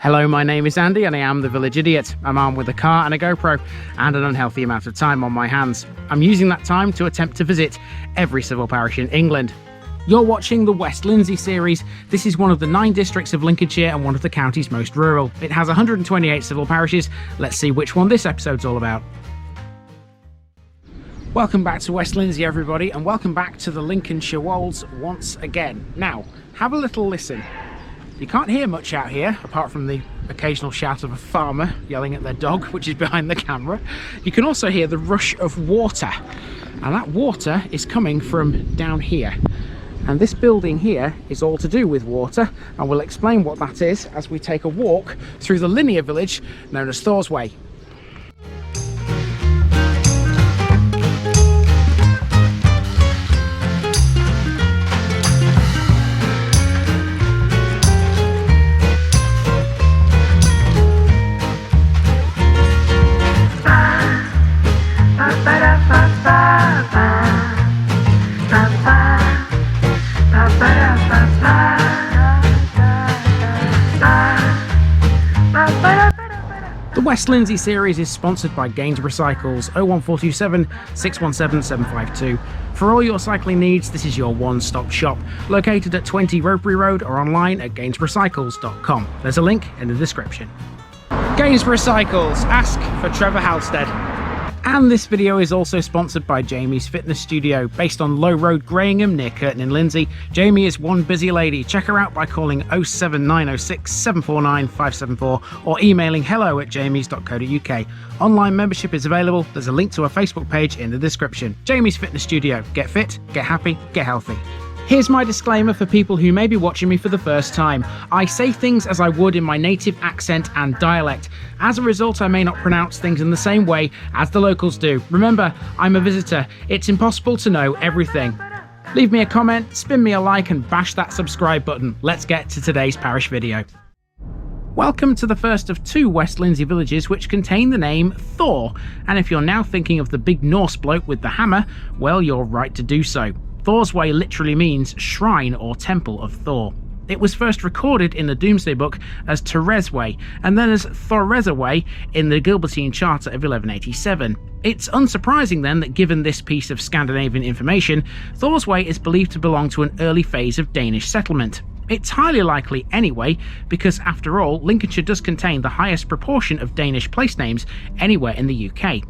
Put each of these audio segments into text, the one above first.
Hello, my name is Andy and I am the Village Idiot. I'm armed with a car and a GoPro and an unhealthy amount of time on my hands. I'm using that time to attempt to visit every civil parish in England. You're watching the West Lindsey series. This is one of the 9 districts of Lincolnshire and one of the county's most rural. It has 128 civil parishes. Let's see which one this episode's all about. Welcome back to West Lindsey, everybody, and welcome back to the Lincolnshire Wolds once again. Now, have a little listen. You can't hear much out here, apart from the occasional shout of a farmer yelling at their dog, which is behind the camera. You can also hear the rush of water, and that water is coming from down here. And this building here is all to do with water, and we'll explain what that is as we take a walk through the linear village known as Thoresway. The West Lindsey series is sponsored by Gainsborough Cycles 01427 617 752. For all your cycling needs, this is your one-stop shop, located at 20 Ropery Road or online at gainsboroughcycles.com. There's a link in the description. Gainsborough Cycles, ask for Trevor Halstead. And this video is also sponsored by Jamie's Fitness Studio, based on Low Road, Greyingham, near Curtin in Lindsey. Jamie is one busy lady. Check her out by calling 07906 749 574 or emailing hello@jamies.co.uk. Online membership is available. There's a link to her Facebook page in the description. Jamie's Fitness Studio. Get fit, get happy, get healthy. Here's my disclaimer for people who may be watching me for the first time. I say things as I would in my native accent and dialect. As a result, I may not pronounce things in the same way as the locals do. Remember, I'm a visitor. It's impossible to know everything. Leave me a comment, spin me a like, and bash that subscribe button. Let's get to today's parish video. Welcome to the first of 2 West Lindsey villages which contain the name Thor. And if you're now thinking of the big Norse bloke with the hammer, well, you're right to do so. Thoresweie literally means shrine or temple of Thor. It was first recorded in the Domesday Book as Toreswe and then as Thoresweie in the Gilbertine Charter of 1187. It's unsurprising then that given this piece of Scandinavian information, Thoresweie is believed to belong to an early phase of Danish settlement. It's highly likely anyway, because after all, Lincolnshire does contain the highest proportion of Danish place names anywhere in the UK.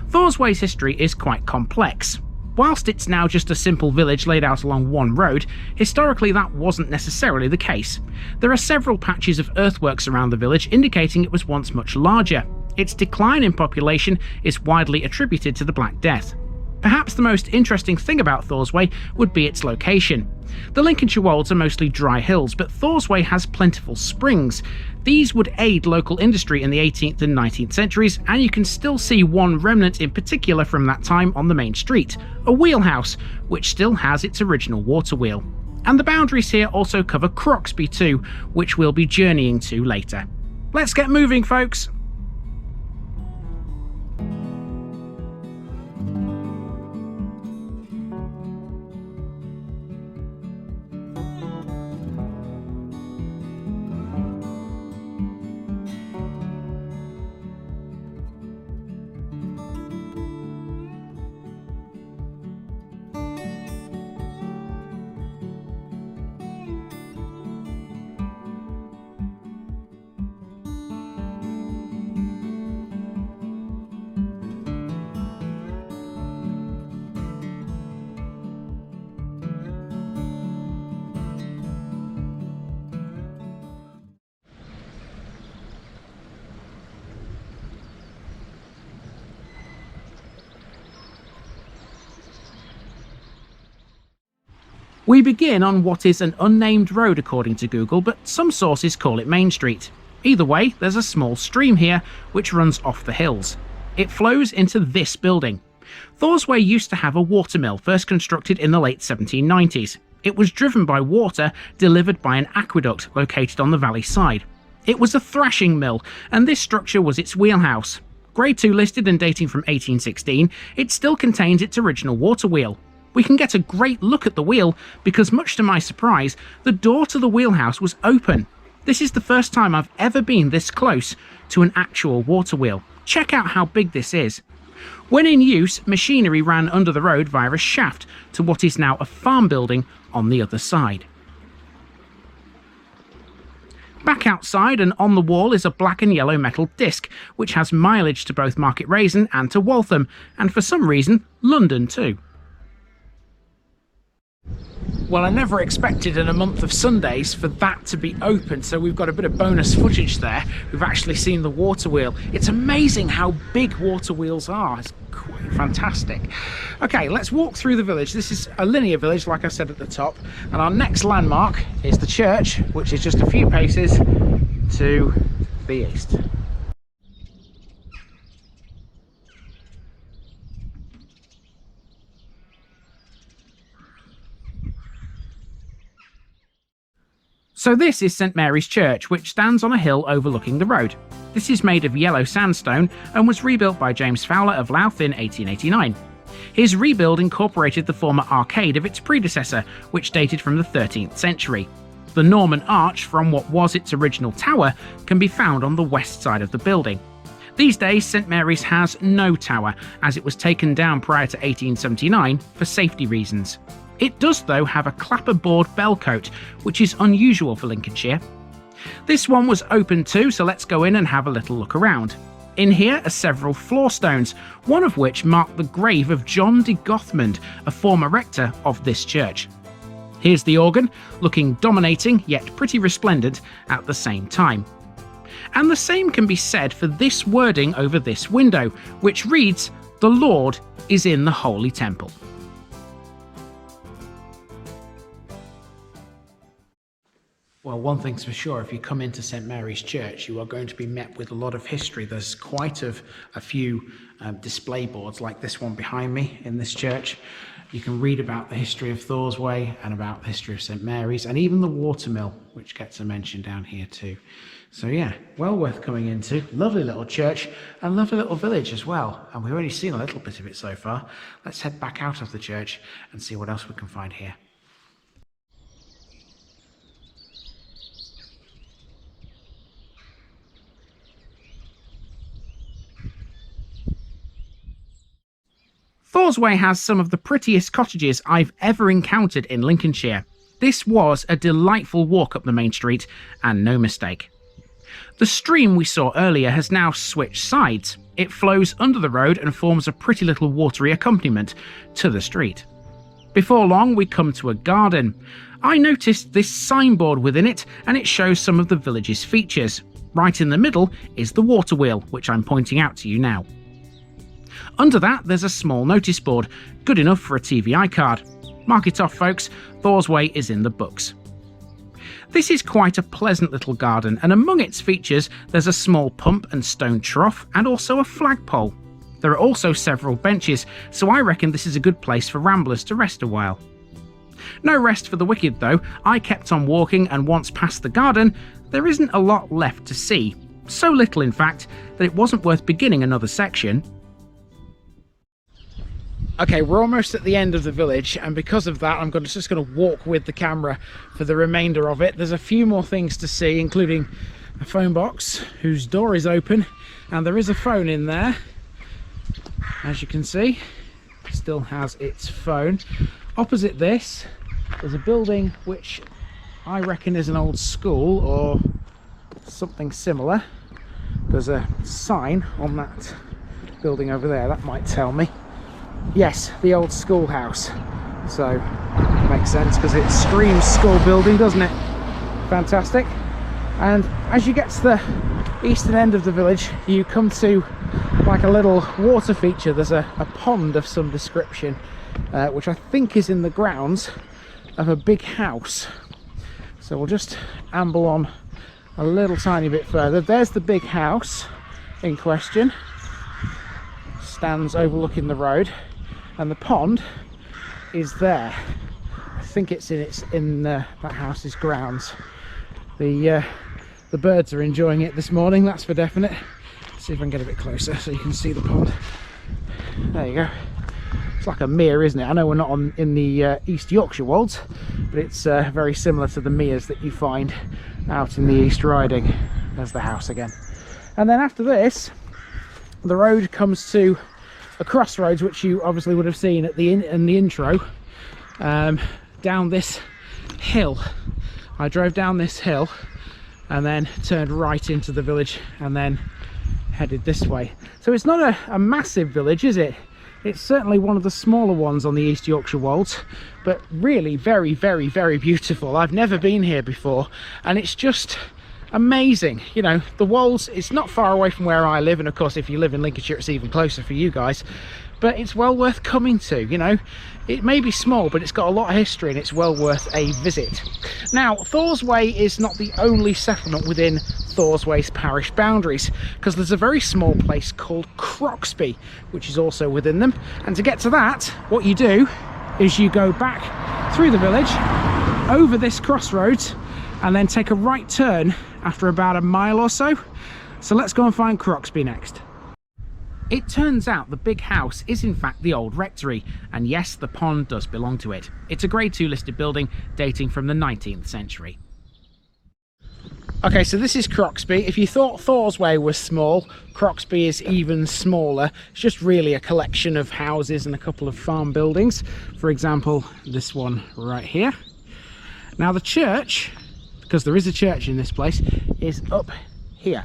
Thoresweie's history is quite complex. Whilst it's now just a simple village laid out along one road, historically that wasn't necessarily the case. There are several patches of earthworks around the village indicating it was once much larger. Its decline in population is widely attributed to the Black Death. Perhaps the most interesting thing about Thoresweie would be its location. The Lincolnshire Wolds are mostly dry hills, but Thoresweie has plentiful springs. These would aid local industry in the 18th and 19th centuries, and you can still see one remnant in particular from that time on the main street, a wheelhouse, which still has its original water wheel. And the boundaries here also cover Croxby too, which we'll be journeying to later. Let's get moving, folks! We begin on what is an unnamed road according to Google, but some sources call it Main Street. Either way, there's a small stream here which runs off the hills. It flows into this building. Thoresweie used to have a watermill, first constructed in the late 1790s. It was driven by water delivered by an aqueduct located on the valley side. It was a thrashing mill, and this structure was its wheelhouse. Grade 2 listed and dating from 1816, it still contains its original water wheel. We can get a great look at the wheel because, much to my surprise, the door to the wheelhouse was open. This is the first time I've ever been this close to an actual water wheel. Check out how big this is. When in use, machinery ran under the road via a shaft to what is now a farm building on the other side. Back outside and on the wall is a black and yellow metal disc, which has mileage to both Market Rasen and to Waltham, and for some reason, London too. Well, I never expected in a month of Sundays for that to be open, so we've got a bit of bonus footage there. We've actually seen the water wheel. It's amazing how big water wheels are. It's quite fantastic. Okay, let's walk through the village. This is a linear village, like I said at the top, and our next landmark is the church, which is just a few paces to the east. So this is St Mary's Church, which stands on a hill overlooking the road. This is made of yellow sandstone and was rebuilt by James Fowler of Louth in 1889. His rebuild incorporated the former arcade of its predecessor, which dated from the 13th century. The Norman arch from what was its original tower can be found on the west side of the building. These days, St Mary's has no tower, as it was taken down prior to 1879 for safety reasons. It does, though, have a clapperboard bellcote, which is unusual for Lincolnshire. This one was open too, so let's go in and have a little look around. In here are several floor stones, one of which marked the grave of John de Gothmond, a former rector of this church. Here's the organ, looking dominating yet pretty resplendent at the same time. And the same can be said for this wording over this window, which reads, "The Lord is in the Holy Temple." Well, one thing's for sure, if you come into St Mary's Church, you are going to be met with a lot of history. There's quite a few display boards like this one behind me in this church. You can read about the history of Thoresway and about the history of St Mary's, and even the watermill, which gets a mention down here too. So yeah, well worth coming into. Lovely little church and lovely little village as well. And we've only seen a little bit of it so far. Let's head back out of the church and see what else we can find here. Thoresway has some of the prettiest cottages I've ever encountered in Lincolnshire. This was a delightful walk up the main street, and no mistake. The stream we saw earlier has now switched sides. It flows under the road and forms a pretty little watery accompaniment to the street. Before long, we come to a garden. I noticed this signboard within it, and it shows some of the village's features. Right in the middle is the water wheel, which I'm pointing out to you now. Under that, there's a small notice board, good enough for a TVI card. Mark it off, folks, Thoresweie is in the books. This is quite a pleasant little garden, and among its features there's a small pump and stone trough, and also a flagpole. There are also several benches, so I reckon this is a good place for ramblers to rest a while. No rest for the wicked though. I kept on walking, and once past the garden, there isn't a lot left to see. So little, in fact, that it wasn't worth beginning another section. Okay, we're almost at the end of the village, and because of that I'm just going to walk with the camera for the remainder of it. There's a few more things to see, including a phone box whose door is open, and there is a phone in there. As you can see, it still has its phone. Opposite this, there's a building which I reckon is an old school or something similar. There's a sign on that building over there, that might tell me. Yes, the old schoolhouse. So, makes sense because it screams school building, doesn't it? Fantastic. And as you get to the eastern end of the village, you come to like a little water feature. There's a pond of some description, which I think is in the grounds of a big house. So we'll just amble on a little tiny bit further. There's the big house in question. Stands overlooking the road, and the pond is there. I think it's in that house's grounds. The birds are enjoying it this morning, that's for definite. Let's see if I can get a bit closer so you can see the pond. There you go. It's like a mere, isn't it? I know we're not in the East Yorkshire Wolds, but it's very similar to the meres that you find out in the East Riding. There's the house again. And then after this, the road comes to a crossroads, which you obviously would have seen at in the intro, down this hill. I drove down this hill and then turned right into the village and then headed this way. So it's not a massive village, is it? It's certainly one of the smaller ones on the East Yorkshire Wolds, but really very, very, very beautiful. I've never been here before, and it's just amazing. You know, the Wolds, it's not far away from where I live, and of course if you live in Lincolnshire it's even closer for you guys, but it's well worth coming to. You know, it may be small, but it's got a lot of history and it's well worth a visit. Now, Thoresweie is not the only settlement within Thoresway's parish boundaries, because there's a very small place called Croxby which is also within them, and to get to that, what you do is you go back through the village, over this crossroads, and then take a right turn after about a mile or so. So let's go and find Croxby next. It turns out the big house is in fact the old rectory, and yes, the pond does belong to it. It's a Grade 2 listed building dating from the 19th century. Okay, so this is Croxby. If you thought Thoresweie was small, Croxby is even smaller. It's just really a collection of houses and a couple of farm buildings. For example, this one right here. Now the church, because there is a church in this place, is up here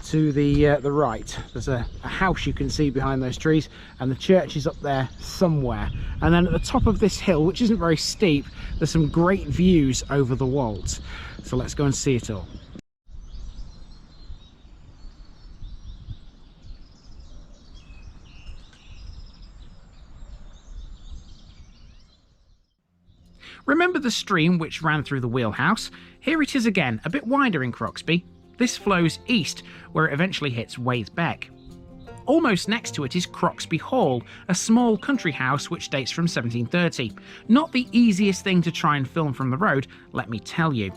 to the right. There's a house you can see behind those trees, and the church is up there somewhere. And then at the top of this hill, which isn't very steep, there's some great views over the Wolds. So let's go and see it all. Remember the stream which ran through the wheelhouse? Here it is again, a bit wider in Croxby. This flows east, where it eventually hits Beck. Almost next to it is Croxby Hall, a small country house which dates from 1730. Not the easiest thing to try and film from the road, let me tell you.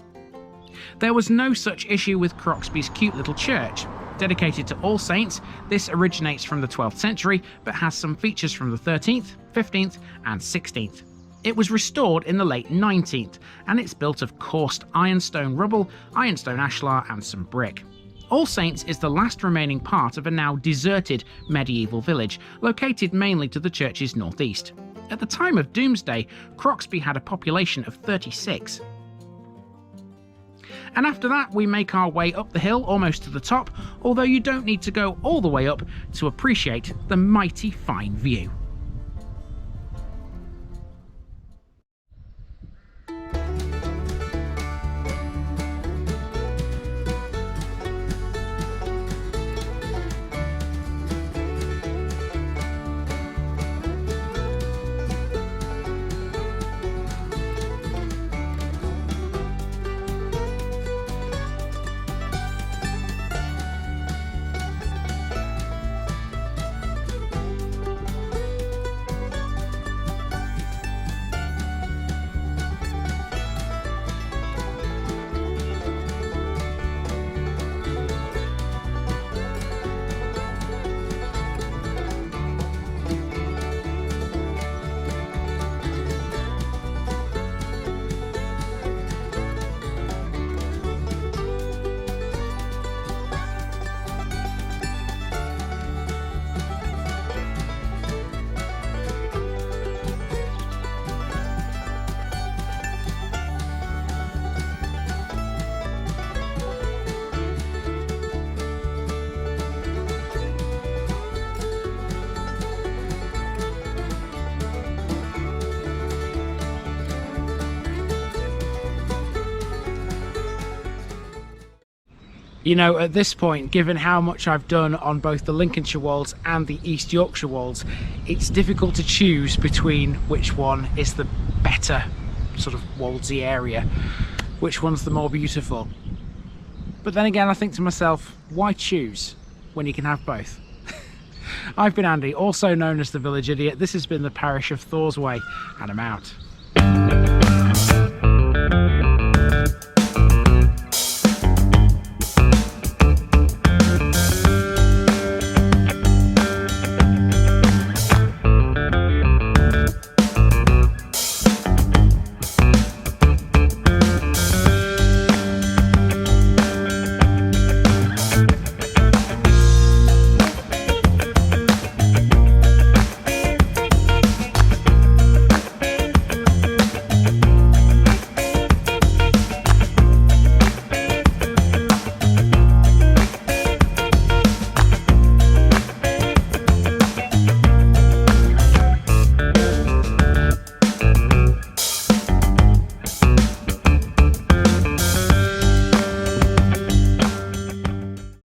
There was no such issue with Croxby's cute little church. Dedicated to All Saints, this originates from the 12th century, but has some features from the 13th, 15th and 16th. It was restored in the late 19th, and it's built of coursed ironstone rubble, ironstone ashlar and some brick. All Saints is the last remaining part of a now deserted medieval village, located mainly to the church's northeast. At the time of Domesday, Croxby had a population of 36. And after that we make our way up the hill almost to the top, although you don't need to go all the way up to appreciate the mighty fine view. You know, at this point, given how much I've done on both the Lincolnshire Wolds and the East Yorkshire Wolds, it's difficult to choose between which one is the better sort of Woldsy area, which one's the more beautiful. But then again, I think to myself, why choose when you can have both? I've been Andy, also known as the Village Idiot. This has been the parish of Thoresway, and I'm out.